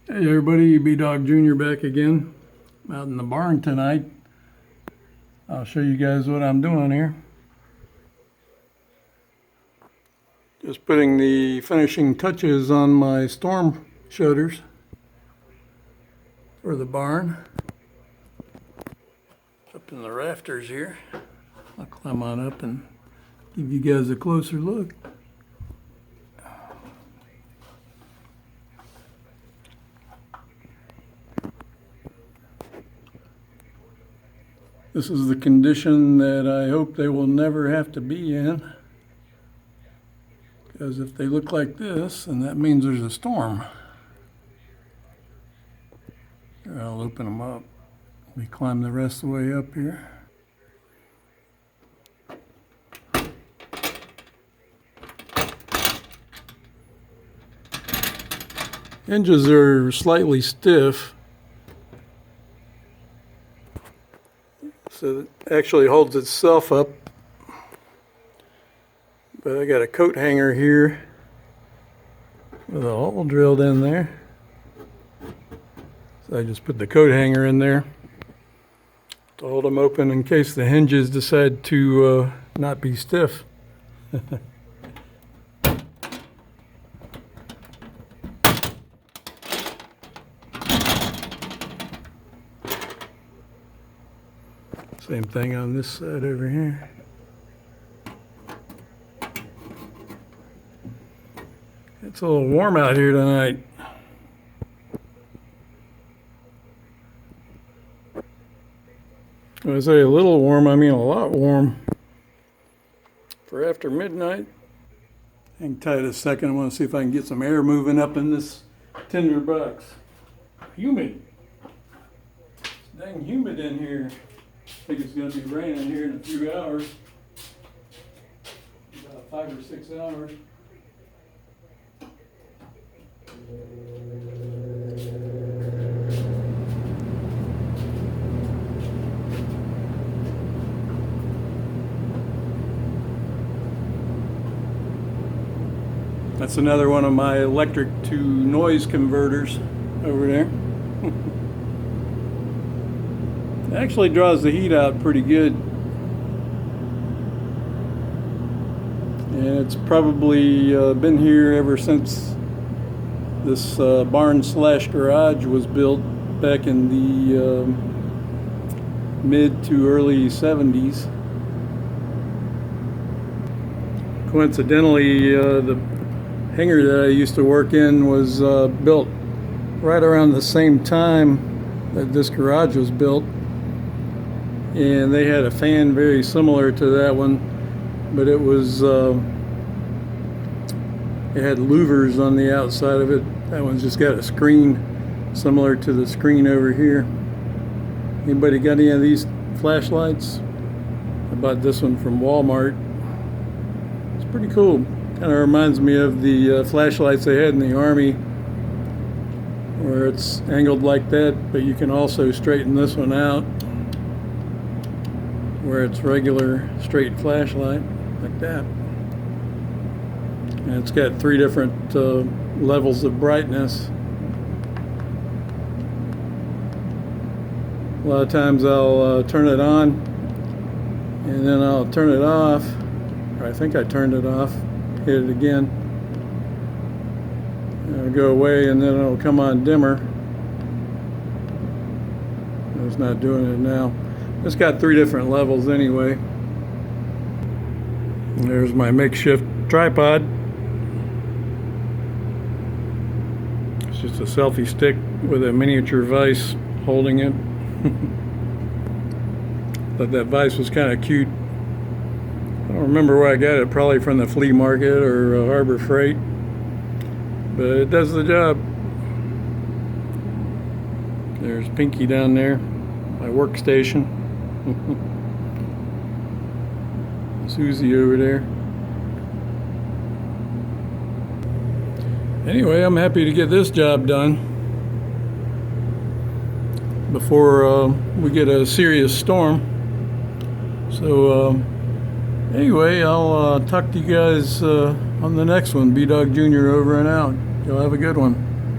Hey everybody, B-Dog Jr. back again. I'm out in the barn tonight. I'll show you guys what I'm doing here. Just putting the finishing touches on my storm shutters for the barn. Up in the rafters here. I'll climb on up and give you guys a closer look. This is the condition that I hope they will never have to be in. Because if they look like this, then that means there's a storm. Here, I'll open them up. Let me climb the rest of the way up here. Hinges are slightly stiff. So it actually holds itself up. But I got a coat hanger here with a hole drilled in there. So I just put the coat hanger in there to hold them open in case the hinges decide to not be stiff. Same thing on this side over here. It's a little warm out here tonight. When I say a little warm, I mean a lot warm. For after midnight. Hang tight a second. I want to see if I can get some air moving up in this tinder box. Humid. It's dang humid in here. I think it's going to be raining here in a few hours. About 5 or 6 hours. That's another one of my electric to noise converters over there. It actually draws the heat out pretty good. And it's probably been here ever since this barn slash garage was built back in the mid to early 70s. Coincidentally, the hangar that I used to work in was built right around the same time that this garage was built. And they had a fan very similar to that one, but it was it had louvers on the outside of it. That one's just got a screen similar to the screen over here. Anybody got any of these flashlights? I bought this one from Walmart. It's pretty cool. Kind of reminds me of the flashlights they had in the Army, where it's angled like that, but you can also straighten this one out where it's regular straight flashlight like that. And it's got 3 different levels of brightness. A lot of times I'll turn it on and then I'll turn it off, or I think I turned it off, hit it again, and it'll go away and then it'll come on dimmer. It's not doing it now. It's got 3 different levels anyway. And there's my makeshift tripod. It's just a selfie stick with a miniature vise holding it. Thought that vise was kind of cute. I don't remember where I got it, probably from the flea market or Harbor Freight. But it does the job. There's Pinky down there, my workstation. Susie over there. Anyway, I'm happy to get this job done before we get a serious storm. So anyway, I'll talk to you guys on the next one. B-Dog Jr. over and out. Y'all have a good one.